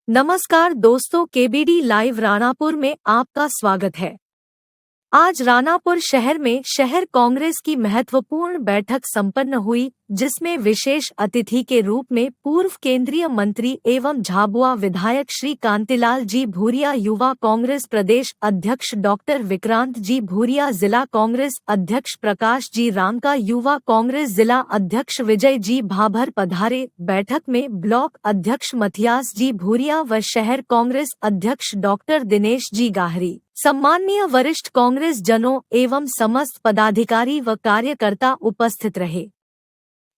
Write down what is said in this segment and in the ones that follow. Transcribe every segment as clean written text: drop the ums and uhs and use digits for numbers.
नमस्कार दोस्तों, KBD live Ranapur में आपका स्वागत है। आज राणापुर शहर में शहर कांग्रेस की महत्वपूर्ण बैठक संपन्न हुई, जिसमें विशेष अतिथि के रूप में पूर्व केंद्रीय मंत्री एवं झाबुआ विधायक श्री कांतिलाल जी भूरिया, युवा कांग्रेस प्रदेश अध्यक्ष डॉक्टर विक्रांत जी भूरिया, जिला कांग्रेस अध्यक्ष प्रकाश जी रामका, युवा कांग्रेस जिला अध्यक्ष विजय जी भाभर पधारे। बैठक में ब्लॉक अध्यक्ष मथियास जी भूरिया व शहर कांग्रेस अध्यक्ष डॉक्टर दिनेश जी गाहरी, सम्माननीय वरिष्ठ कांग्रेस जनों एवं समस्त पदाधिकारी व कार्यकर्ता उपस्थित रहे।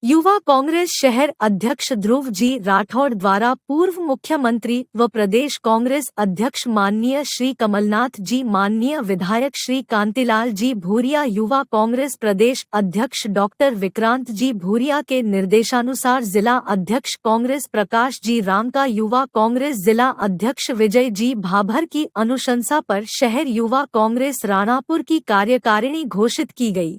युवा कांग्रेस शहर अध्यक्ष ध्रुव जी राठौड़ द्वारा पूर्व मुख्यमंत्री व प्रदेश कांग्रेस अध्यक्ष माननीय श्री कमलनाथ जी, माननीय विधायक श्री कांतिलाल जी भूरिया, युवा कांग्रेस प्रदेश अध्यक्ष डॉक्टर विक्रांत जी भूरिया के निर्देशानुसार जिला अध्यक्ष कांग्रेस प्रकाश जी रामका, युवा कांग्रेस जिला अध्यक्ष विजय जी भाभर की अनुशंसा पर शहर युवा कांग्रेस राणापुर की कार्यकारिणी घोषित की गई।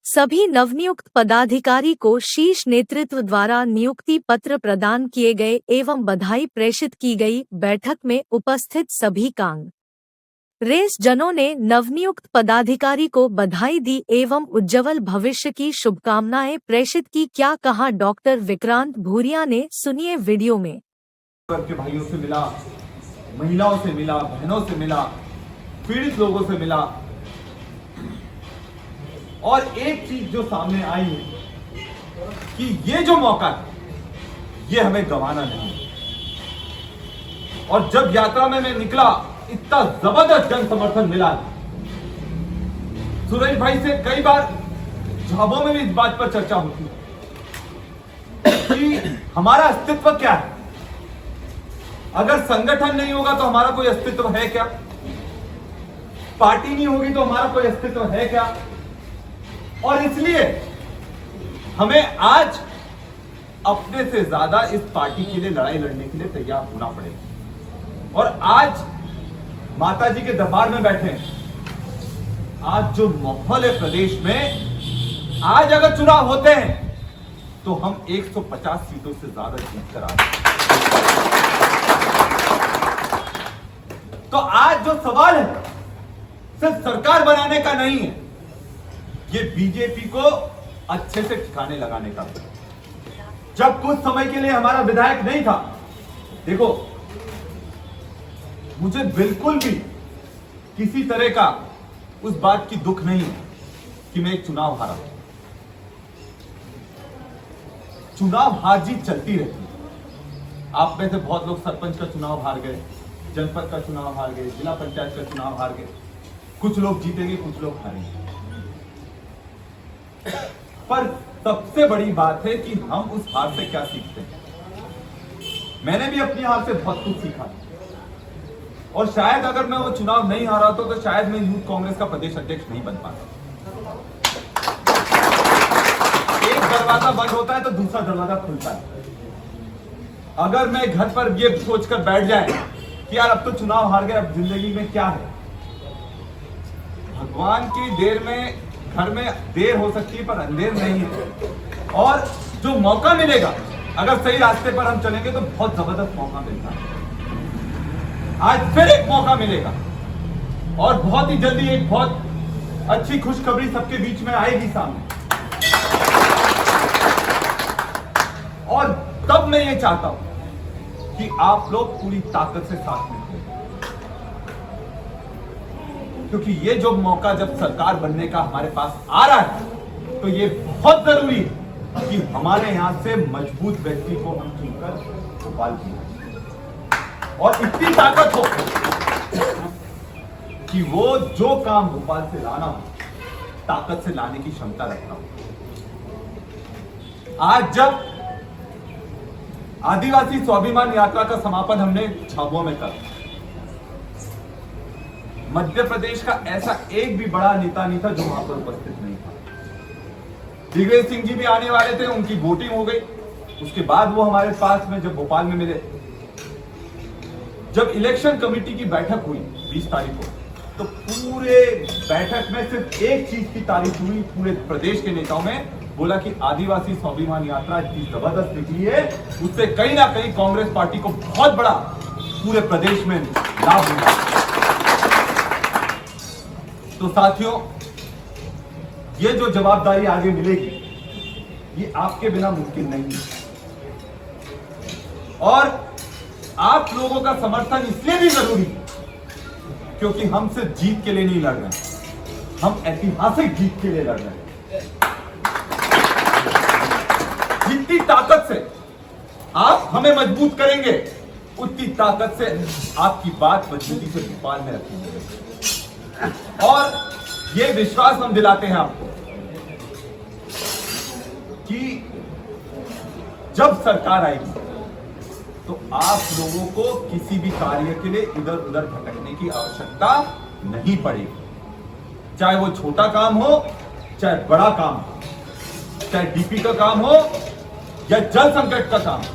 सभी नवनियुक्त पदाधिकारी को शीर्ष नेतृत्व द्वारा नियुक्ति पत्र प्रदान किए गए एवं बधाई प्रेषित की गई। बैठक में उपस्थित सभी कांग्रेस जनों ने नवनियुक्त पदाधिकारी को बधाई दी एवं उज्जवल भविष्य की शुभकामनाएं प्रेषित की। क्या कहा डॉक्टर विक्रांत भूरिया ने, सुनिए वीडियो में। के भाइयों से मिला, महिलाओं से मिला, बहनों से मिला, पीड़ित लोगों से मिला, और एक चीज जो सामने आई है कि ये जो मौका है ये हमें गंवाना नहीं। और जब यात्रा में मैं निकला, इतना जबरदस्त जन समर्थन मिला। सुरेश भाई से कई बार झाबों में भी इस बात पर चर्चा होती है कि हमारा अस्तित्व क्या है। अगर संगठन नहीं होगा तो हमारा कोई अस्तित्व है क्या? पार्टी नहीं होगी तो हमारा कोई अस्तित्व है क्या? और इसलिए हमें आज अपने से ज्यादा इस पार्टी के लिए लड़ाई लड़ने के लिए तैयार होना पड़ेगा। और आज माता जी के दरबार में बैठे हैं। आज जो माहौल है प्रदेश में, आज अगर चुनाव होते हैं तो हम 150 सीटों से ज्यादा जीत कर आए। तो आज जो सवाल है सिर्फ सरकार बनाने का नहीं है, ये बीजेपी को अच्छे से ठिकाने लगाने का। जब कुछ समय के लिए हमारा विधायक नहीं था, देखो मुझे बिल्कुल भी किसी तरह का उस बात की दुख नहीं है कि मैं एक चुनाव हारा। चुनाव हार जीत चलती रहती है। आप में से बहुत लोग सरपंच का चुनाव हार गए, जनपद का चुनाव हार गए, जिला पंचायत का चुनाव हार गए। कुछ लोग जीतेंगे, कुछ लोग हारेंगे। पर सबसे बड़ी बात है कि हम उस हार से क्या सीखते हैं। मैंने भी अपनी हार से बहुत कुछ सीखा, और शायद अगर मैं वो चुनाव नहीं हारा तो शायद मैं यूथ कांग्रेस का प्रदेश अध्यक्ष नहीं बन पाता। एक दरवाजा बंद होता है तो दूसरा दरवाजा खुलता है। अगर मैं घर पर ये सोचकर बैठ जाए कि यार अब तो चुनाव हार गए, अब जिंदगी में क्या है, भगवान की देर में घर में देर हो सकती है पर अंधेर नहीं है। और जो मौका मिलेगा, अगर सही रास्ते पर हम चलेंगे तो बहुत जबरदस्त मौका मिलता है। आज फिर एक मौका मिलेगा और बहुत ही जल्दी एक बहुत अच्छी खुशखबरी सबके बीच में आएगी सामने। और तब मैं ये चाहता हूं कि आप लोग पूरी ताकत से साथ में, क्योंकि ये जो मौका जब सरकार बनने का हमारे पास आ रहा है तो ये बहुत जरूरी है कि हमारे यहां से मजबूत व्यक्ति को हम चुनकर भोपाल की, और इतनी ताकत हो कि वो जो काम भोपाल से लाना हो, ताकत से लाने की क्षमता रखता हो। आज जब आदिवासी स्वाभिमान यात्रा का समापन हमने झाबुआ में कर, मध्य प्रदेश का ऐसा एक भी बड़ा नेता नहीं था जो वहां पर उपस्थित नहीं था। दिग्विजय सिंह जी भी आने वाले थे, उनकी वोटिंग हो गई। उसके बाद वो हमारे पास में जब भोपाल में मिले, जब इलेक्शन कमेटी की बैठक हुई 20 तारीख को, तो पूरे बैठक में सिर्फ एक चीज की तारीफ हुई पूरे प्रदेश के नेताओं में, बोला कि आदिवासी स्वाभिमान यात्रा इतनी जबरदस्त निकली है, उससे कहीं ना कहीं कांग्रेस पार्टी को बहुत बड़ा पूरे प्रदेश में लाभ मिला। तो साथियों, ये जो जवाबदारी आगे मिलेगी ये आपके बिना मुमकिन नहीं है, और आप लोगों का समर्थन इसलिए भी जरूरी है क्योंकि हम सिर्फ जीत के लिए नहीं लड़ रहे हैं, हम ऐतिहासिक जीत के लिए लड़ रहे हैं। जितनी ताकत से आप हमें मजबूत करेंगे उतनी ताकत से आपकी बात मजबूती से भोपाल में रखेंगे, और ये विश्वास हम दिलाते हैं आपको कि जब सरकार आएगी तो आप लोगों को किसी भी कार्य के लिए इधर उधर भटकने की आवश्यकता नहीं पड़ेगी। चाहे वो छोटा काम हो, चाहे बड़ा काम हो, चाहे डीपी का काम हो या जल संकट का काम हो।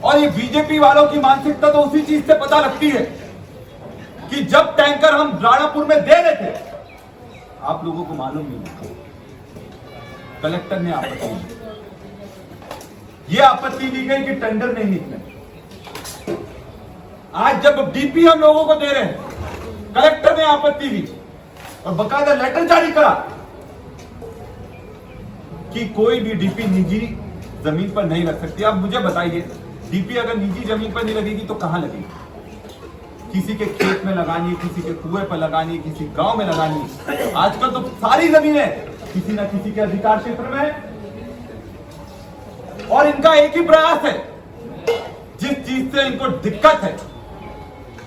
और ये बीजेपी वालों की मानसिकता तो उसी चीज से पता लगती है कि जब टैंकर हम राणापुर में दे रहे थे, आप लोगों को मालूम नहीं, कलेक्टर ने आपत्ति दी। ये आपत्ति दी गई कि टेंडर नहीं निकले। आज जब डीपी हम लोगों को दे रहे हैं, कलेक्टर ने आपत्ति दी और बकायदा लेटर जारी करा कि कोई भी डीपी निजी जमीन पर नहीं लग सकती। अब मुझे बताइए, डीपी अगर निजी जमीन पर नहीं लगेगी तो कहां लगेगी? किसी के खेत में लगानी है, किसी के कुएं पर लगानी है, किसी गांव में लगानी है। आजकल तो सारी जमीनें किसी न किसी के अधिकार क्षेत्र में है, और इनका एक ही प्रयास है, जिस चीज से इनको दिक्कत है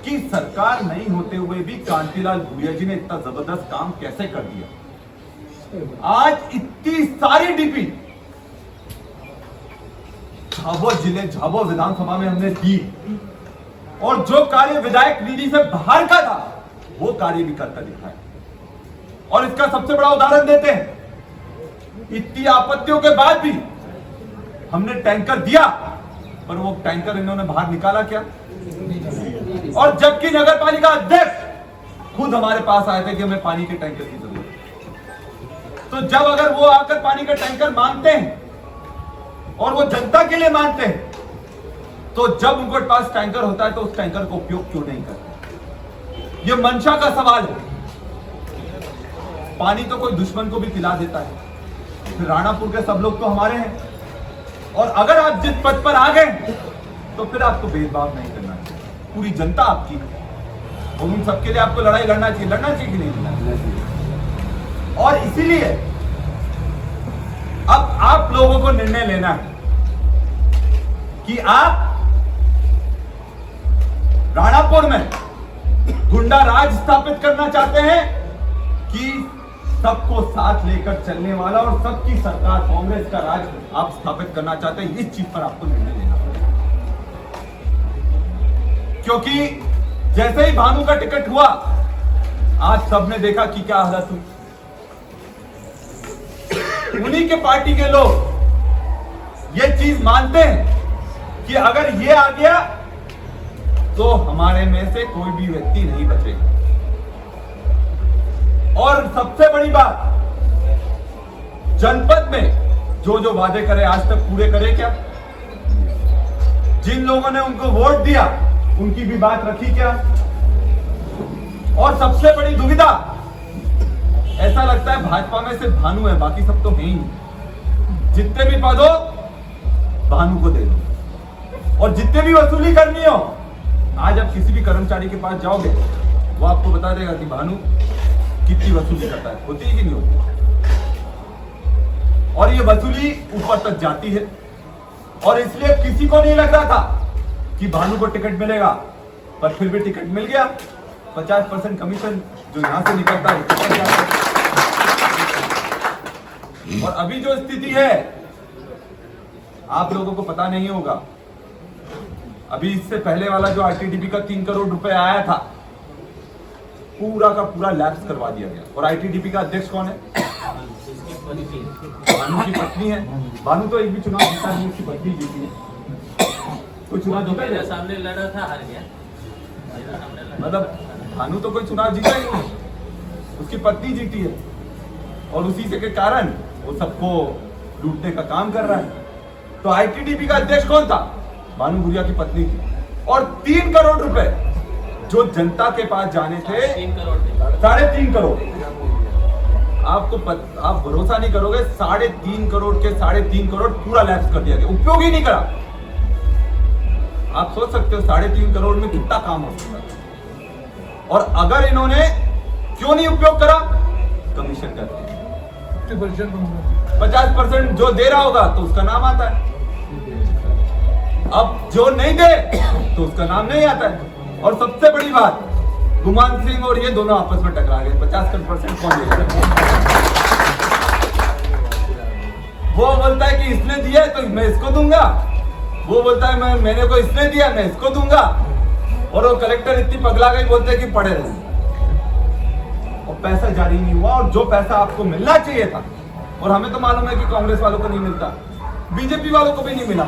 कि सरकार नहीं होते हुए भी कांतिलाल भूरिया जी ने इतना जबरदस्त काम कैसे कर दिया। आज इतनी सारी डीपी झाबुआ जिले, झाबुआ विधानसभा में हमने दी, और जो कार्य विधायक निधि से बाहर का था वो कार्य भी करता दिखाया। और इसका सबसे बड़ा उदाहरण देते हैं, इतनी आपत्तियों के बाद भी हमने टैंकर दिया, पर वो टैंकर इन्होंने बाहर निकाला क्या? और जबकि नगर पालिका अध्यक्ष खुद हमारे पास आए थे कि हमें पानी के टैंकर की जरूरत है। तो जब अगर वो आकर पानी का टैंकर मांगते हैं और वो जनता के लिए मांगते हैं, तो जब उनके पास टैंकर होता है तो उस टैंकर का उपयोग क्यों नहीं करते? ये मंशा का सवाल है। पानी तो कोई दुश्मन को भी पिला देता है, फिर राणापुर के सब लोग तो हमारे हैं, और अगर आप जिस पद पर आ गए तो फिर आपको भेदभाव नहीं करना चाहिए। पूरी जनता आपकी है, और उन सबके लिए आपको लड़ाई लड़ना चाहिए कि नहीं लड़ना चाहिए। और इसीलिए अब आप लोगों को निर्णय लेना है कि आप राणापुर में गुंडा राज स्थापित करना चाहते हैं कि सबको साथ लेकर चलने वाला और सबकी सरकार कांग्रेस का राज आप स्थापित करना चाहते हैं। इस चीज पर आपको निर्णय लेना पड़ेगा, क्योंकि जैसे ही भानु का टिकट हुआ, आज सबने देखा कि क्या हालत हुई। उन्हीं के पार्टी के लोग ये चीज मानते हैं कि अगर ये आ गया तो हमारे में से कोई भी व्यक्ति नहीं बचेगा। और सबसे बड़ी बात, जनपद में जो जो वादे करे आज तक पूरे करे क्या? जिन लोगों ने उनको वोट दिया उनकी भी बात रखी क्या? और सबसे बड़ी दुविधा, ऐसा लगता है भाजपा में सिर्फ भानु है, बाकी सब तो है ही नहीं। जितने भी पद हो भानु को दे दो, और जितने भी वसूली करनी हो, आज आप किसी भी कर्मचारी के पास जाओगे वो आपको बता देगा कि भानु कितनी वसूली करता है, होती है कि नहीं होती। और ये वसूली ऊपर तक जाती है, और इसलिए किसी को नहीं लग रहा था कि भानु को टिकट मिलेगा, पर फिर भी टिकट मिल गया। 50% कमीशन जो यहां से निकलता है। और अभी जो स्थिति है आप लोगों को पता नहीं होगा, अभी इससे पहले वाला जो आईटीडीपी का 3 करोड़ रुपए आया था, पूरा का पूरा लैप्स करवा दिया गया। और आईटीडीपी का अध्यक्ष कौन है? भानु की पत्नी है। भानु तो एक भी चुनाव जीता नहीं, उसकी पत्नी जीती है। कोई चुनाव जीता है? सामने लड़ा था, हार गया। मतलब भानु तो कोई चुनाव जीता ही नहीं, उसकी पत्नी जीती है। और उसी से के कारण वो सबको लूटने का काम कर रहा है। तो आईटीबीपी का अध्यक्ष कौन था? भानु भूरिया की पत्नी थी। और 3 करोड़ रुपए जो जनता के पास जाने थे, 3.5 करोड़, आप भरोसा नहीं करोगे, 3.5 करोड़ के 3.5 करोड़ पूरा लैप्स कर दिया गया, उपयोग ही नहीं करा। आप सोच सकते हो 3.5 करोड़ में कितना काम हो सकता है। और अगर इन्होंने क्यों नहीं उपयोग करा? कमीशन करते 50% जो दे रहा होगा तो उसका नाम आता है, अब जो नहीं दे तो उसका नाम नहीं आता है। और सबसे बड़ी बात, गुमान सिंह और ये दोनों आपस में टकरा गए, 50% कौन देगा? वो बोलता है कि इसने दिया है तो मैं इसको दूंगा, वो बोलता है मैंने को इसने दिया मैं इसको दूंगा। और वो कलेक्टर इतनी पगला गई, बोलते हैं कि पड़े रहे, और पैसा जारी नहीं हुआ। और जो पैसा आपको मिलना चाहिए था, और हमें तो मालूम है कि कांग्रेस वालों को नहीं मिलता, बीजेपी वालों को भी नहीं मिला,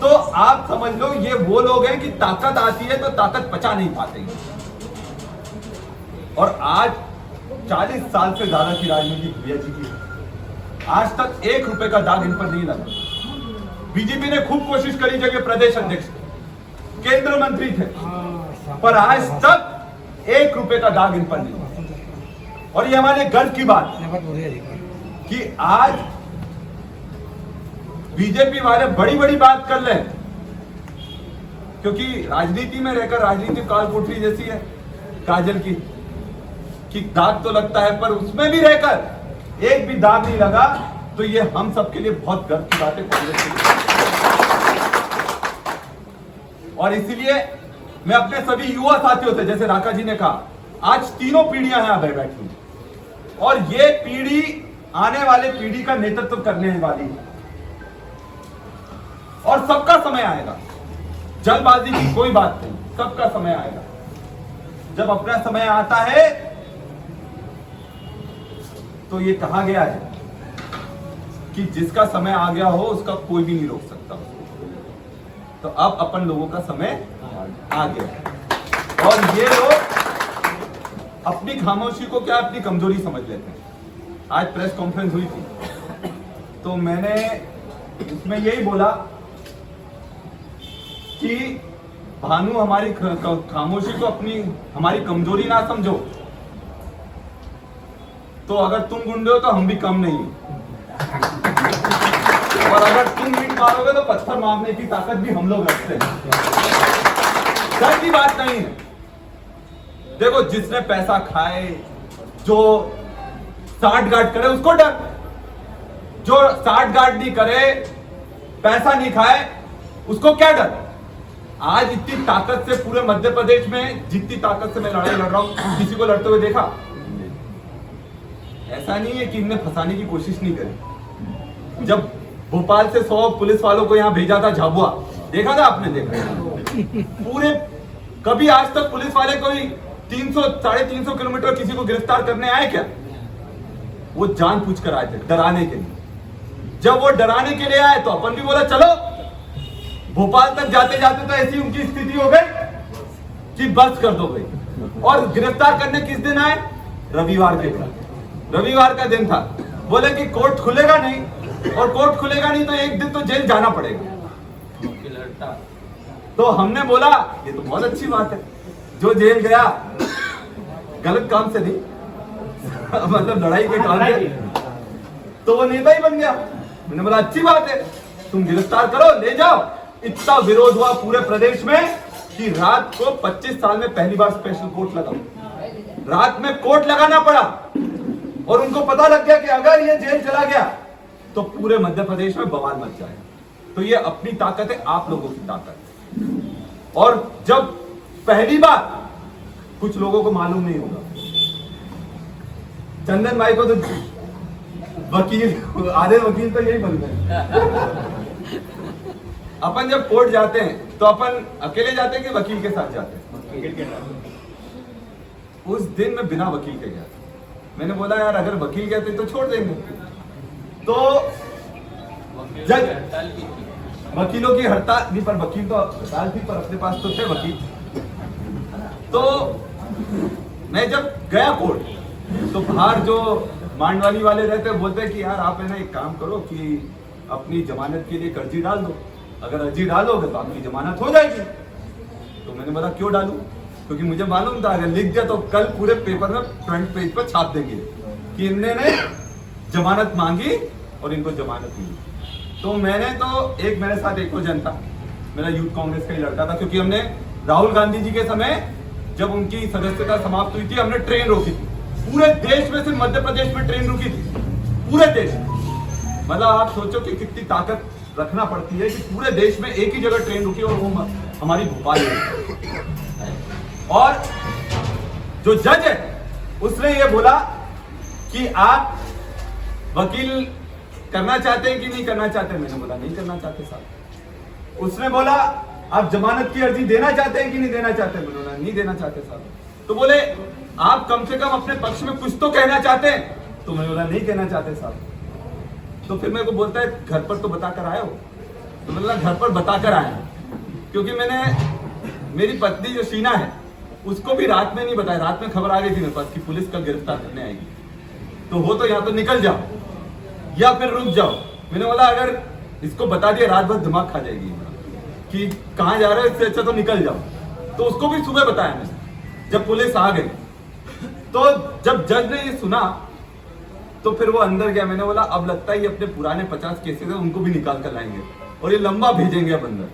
तो आप समझ लो ये वो लोग हैं कि ताकत आती है तो ताकत पचा नहीं पाते। और आज 40 साल से ज्यादा की राजनीति भैया जी की, आज तक 1 रुपए का दाग इन पर नहीं लगा। बीजेपी ने खूब कोशिश करी, जगह प्रदेश अध्यक्ष, केंद्र मंत्री थे, पर आज तक 1 रुपए का दाग इन पर नहीं। और ये हमारे गर्व की बात कि आज बीजेपी वाले बड़ी बड़ी बात कर लें, क्योंकि राजनीति में रहकर राजनीति काल कोठरी जैसी है काजल की, कि दाग तो लगता है, पर उसमें भी रहकर एक भी दाग नहीं लगा। तो ये हम सबके लिए बहुत गर्व की बात है कांग्रेस के लिए। और इसीलिए मैं अपने सभी युवा साथियों से, जैसे राका जी ने कहा, आज तीनों पीढ़ियां यहां बैठी, और ये पीढ़ी आने वाले पीढ़ी का नेतृत्व करने वाली है, और सबका समय आएगा, जल्दबाजी की कोई बात नहीं, सबका समय आएगा। जब अपना समय आता है तो ये कहा गया है कि जिसका समय आ गया हो उसका कोई भी नहीं रोक सकता। तो अब अपन लोगों का समय आ गया, और ये लोग अपनी खामोशी को क्या अपनी कमजोरी समझ लेते हैं। आज प्रेस कॉन्फ्रेंस हुई थी तो मैंने इसमें यही बोला कि भानु हमारी खामोशी को अपनी हमारी कमजोरी ना समझो, तो अगर तुम गुंडे हो तो हम भी कम नहीं, और अगर तुम मीट मारोगे तो पत्थर मारने की ताकत भी हम लोग रखते हैं। डर की बात नहीं है। देखो, जिसने पैसा खाए, जो साठ गांठ करे उसको डर, जो साठ गांठ नहीं करे, पैसा नहीं खाए, उसको क्या डर। आज इतनी ताकत से पूरे मध्य प्रदेश में, जितनी ताकत से मैं लड़ाई लड़ रहा हूं, किसी को लड़ते हुए देखा? ऐसा नहीं है कि इनने फंसाने की कोशिश नहीं करी। जब भोपाल से 100 पुलिस वालों को यहां भेजा था झाबुआ, देखा था आपने? देखा पूरे, कभी आज तक पुलिस वाले कोई 300-350 किलोमीटर किसी को गिरफ्तार करने आए क्या? वो जानबूझ कर आए थे, डराने के लिए। जब वो डराने के लिए आए तो अपन भी बोला चलो। भोपाल तक जाते जाते तो ऐसी उनकी स्थिति हो गई कि बस कर दो भाई। और गिरफ्तार करने किस दिन आए? रविवार के दिन। रविवार का दिन था। बोले कि कोर्ट खुलेगा नहीं, और कोर्ट खुलेगा नहीं तो एक दिन तो जेल जाना पड़ेगा। तो हमने बोला ये तो बहुत अच्छी बात है, जो जेल गया गलत काम से नहीं मतलब लड़ाई के काम से, तो वो नेता ही बन गया। मैंने बोला अच्छी बात है, तुम गिरफ्तार करो, ले जाओ। इतना विरोध हुआ पूरे प्रदेश में कि रात को 25 साल में पहली बार स्पेशल कोर्ट लगा। रात में कोर्ट लगाना पड़ा, और उनको पता लग गया कि अगर ये जेल चला गया तो पूरे मध्य प्रदेश में बवाल मच जाएगा। तो ये अपनी ताकत है, आप लोगों की ताकत। और जब पहली बार, कुछ लोगों को मालूम नहीं होगा, चंदन भाई को तो वकील, आधे वकील तो यही बन गए। अपन जब कोर्ट जाते हैं तो अपन अकेले जाते हैं कि वकील के साथ जाते हैं? उस दिन मैं बिना वकील के गया। मैंने बोला यार अगर वकील कहते तो छोड़ देंगे। तो जज, वकीलों की हड़ताल भी, पर वकील तो हड़ताल थी, पर अपने पास तो थे वकील। तो मैं जब गया कोर्ट तो बाहर जो मांडवाली वाले रहते बोलते हैं कि यार आप है ना एक काम करो कि अपनी जमानत के लिए एक अर्जी डाल दो, अगर अर्जी डालोगे तो आपकी जमानत हो जाएगी। तो मैंने बोला क्यों डालूं, क्योंकि मुझे मालूम था अगर लिख दिया तो कल पूरे पेपर में फ्रंट पेज पर छाप देंगे कि इन्होंने जमानत मांगी और इनको जमानत मिली। तो मैंने तो एक मेरे साथ एक और जन था, मेरा यूथ कांग्रेस का ही लड़का था, क्योंकि हमने राहुल गांधी जी के समय जब उनकी सदस्यता समाप्त हुई थी हमने ट्रेन रोकी थी पूरे देश में, सिर्फ मध्य प्रदेश में ट्रेन रुकी थी पूरे देश में। मतलब आप सोचो कि कितनी ताकत रखना पड़ती है कि पूरे देश में एक ही जगह ट्रेन रुकी और वो हमारी भोपाल है। और जो जज है उसने ये बोला कि आप वकील करना चाहते हैं कि नहीं करना चाहते। मैंने बोला नहीं करना चाहते साहब। उसने बोला आप जमानत की अर्जी देना चाहते हैं कि नहीं देना चाहते। मैंने बोला नहीं देना चाहते साहब। तो बोले आप कम से कम अपने पक्ष में कुछ तो कहना चाहते हैं। तो मैंने बोला नहीं कहना चाहते साहब। तो फिर मेरे को बोलता है घर पर तो बताकर आए हो। तो मैंने बोला घर पर बताकर आए हैं, क्योंकि मैंने मेरी पत्नी जो शीना है उसको भी रात में नहीं बताया। रात में खबर आ गई थी मेरे पास कि पुलिस कल गिरफ्तार करने आएगी, तो हो तो या तो निकल जाओ या फिर रुक जाओ। मैंने बोला अगर इसको बता दिया रात भर दिमाग खा जाएगी कि कहाँ जा रहे हो, इससे अच्छा तो निकल जाओ। तो उसको भी सुबह बताया मैंने जब पुलिस आ गई। तो जब जज ने ये सुना तो फिर वो अंदर गया। मैंने बोला अब लगता है ये अपने पुराने 50 केसेस है उनको भी निकाल कर लाएंगे और ये लंबा भेजेंगे अब अंदर।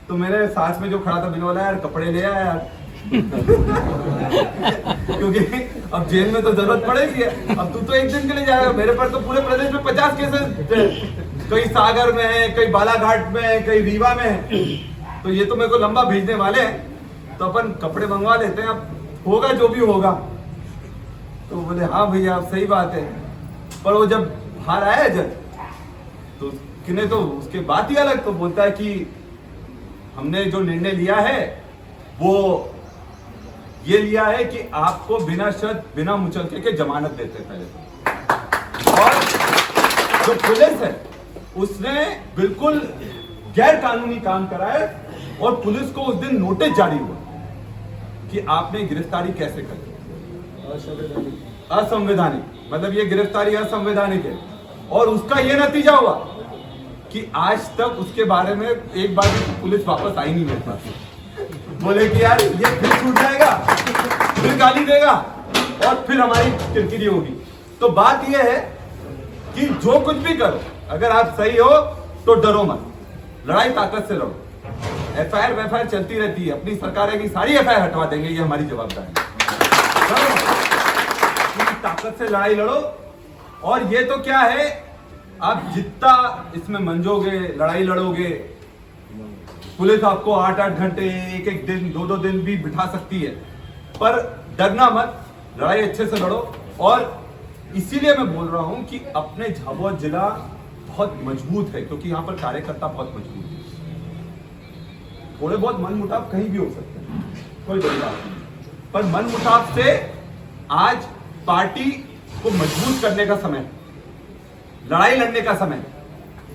तो मेरे साथ में जो खड़ा था मैंने बोला यार कपड़े ले आया यार क्योंकि अब जेल में तो जरूरत पड़ेगी। अब तू तो एक दिन के लिए जाएगा, मेरे पर तो पूरे प्रदेश में 50 केसेस, कई सागर में है, कई बालाघाट में है, कई रीवा में है। तो ये तो मेरे को लंबा भेजने वाले हैं, तो अपन कपड़े मंगवा लेते हैं, अब होगा जो भी होगा। तो बोले हाँ भैया आप सही बात है। पर वो जब बाहर आया जज तो किने तो उसके बात ही अलग। तो बोलता है कि हमने जो निर्णय लिया है वो ये लिया है कि आपको बिना शर्त बिना मुचलके के जमानत देते पहले तो। और जो पुलिस है उसने बिल्कुल गैर कानूनी काम करा है और पुलिस को उस दिन नोटिस जारी हुआ कि आपने गिरफ्तारी कैसे करी, असंवैधानिक। मतलब ये गिरफ्तारी असंवैधानिक है। और उसका ये नतीजा हुआ कि आज तक उसके बारे में एक बार भी पुलिस वापस आई नहीं मेरे पास। बोले कि यार ये फिर छूट जाएगा, फिर गाली देगा और फिर हमारी किरकिरी होगी। तो बात यह है कि जो कुछ भी करो अगर आप सही हो तो डरो मत, लड़ाई ताकत से लड़ो। एफआईआर चलती रहती है, अपनी सरकार है कि सारी एफआईआर हटवा देंगे, ये हमारी जवाबदारी है। ताकत से लड़ाई लड़ो। और ये तो क्या है, आप जितना इसमें मंजोगे, लड़ाई लड़ोगे, पुलिस आपको 8-8 घंटे, एक दिन, 2-2 दिन भी बिठा सकती है, पर डरना मत, लड़ाई अच्छे से लड़ो। और इसीलिए मैं बोल रहा हूं कि अपने झाबुआ जिला बहुत मजबूत है, क्योंकि यहां पर कार्यकर्ता बहुत मजबूत है। थोड़े बहुत मन मुटाव कहीं भी हो सकते हैं, कोई बड़ी बात नहीं, पर मन मुटाव से आज पार्टी को मजबूत करने का समय, लड़ाई लड़ने का समय।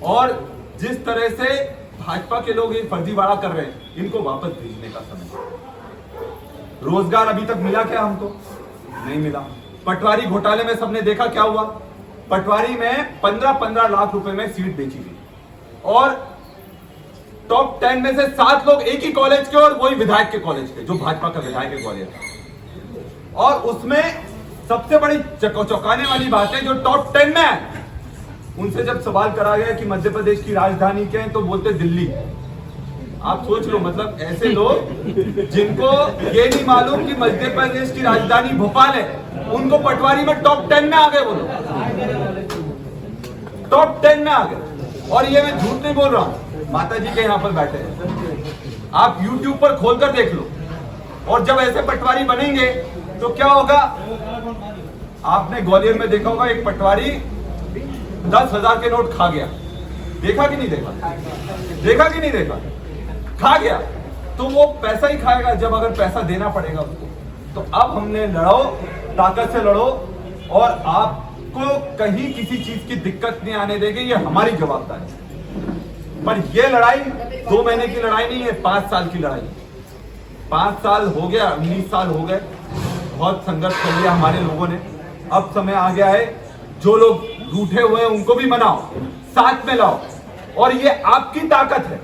और जिस तरह से भाजपा के लोग ये फर्जीवाड़ा कर रहे हैं, इनको वापस भेजने का समय। रोजगार अभी तक मिला क्या हमको? नहीं मिला। पटवारी घोटाले में सबने देखा क्या हुआ। पटवारी में 15-15 लाख रुपए में सीट बेची गई और टॉप 10 में से 7 लोग एक ही कॉलेज के और वही विधायक के कॉलेज के, जो भाजपा का विधायक है ग्वालियर। और उसमें सबसे बड़ी चौंकाने वाली बात है, जो टॉप 10 में है उनसे जब सवाल करा गया कि मध्य प्रदेश की राजधानी क्या है, तो बोलते दिल्ली। आप सोच लो, मतलब ऐसे लोग जिनको ये नहीं मालूम कि मध्य प्रदेश की राजधानी भोपाल है, उनको पटवारी में टॉप 10 में आ गए। बोलो टॉप 10 में आ गए। और ये मैं झूठ नहीं बोल रहा हूं, माता जी के यहां पर बैठे हैं, आप YouTube पर खोलकर देख लो। और जब ऐसे पटवारी बनेंगे तो क्या होगा, आपने ग्वालियर में देखा होगा एक पटवारी 10,000 के नोट खा गया। देखा कि नहीं देखा? देखा कि नहीं देखा? खा गया। तो वो पैसा ही खाएगा जब अगर पैसा देना पड़ेगा उसको। तो अब हमने लड़ो, ताकत से लड़ो और आपको कहीं किसी चीज की दिक्कत नहीं आने देंगे, ये हमारी जवाबदारी है। पर ये लड़ाई 2 महीने की लड़ाई नहीं है, 5 साल की लड़ाई। 5 साल हो गया, 19 साल हो गए, बहुत संघर्ष कर लिया हमारे लोगों ने। अब समय आ गया है जो लोग रूठे हुए हैं उनको भी मनाओ, साथ में लाओ। और ये आपकी ताकत है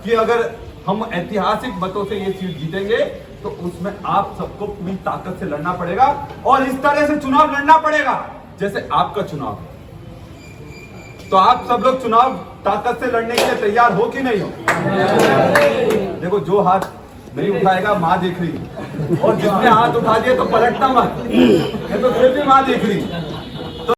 कि अगर हम ऐतिहासिक मतों से ये सीट जीतेंगे तो उसमें आप सबको पूरी ताकत से लड़ना पड़ेगा और इस तरह से चुनाव लड़ना पड़ेगा जैसे आपका चुनाव है। तो आप सब लोग चुनाव ताकत से लड़ने के लिए तैयार हो कि नहीं हो? देखो, जो हाथ नहीं उठाएगा मां देख रही, और जिसने हाथ उठा दिया तो पलटना मत, नहीं तो फिर भी मां देख रही।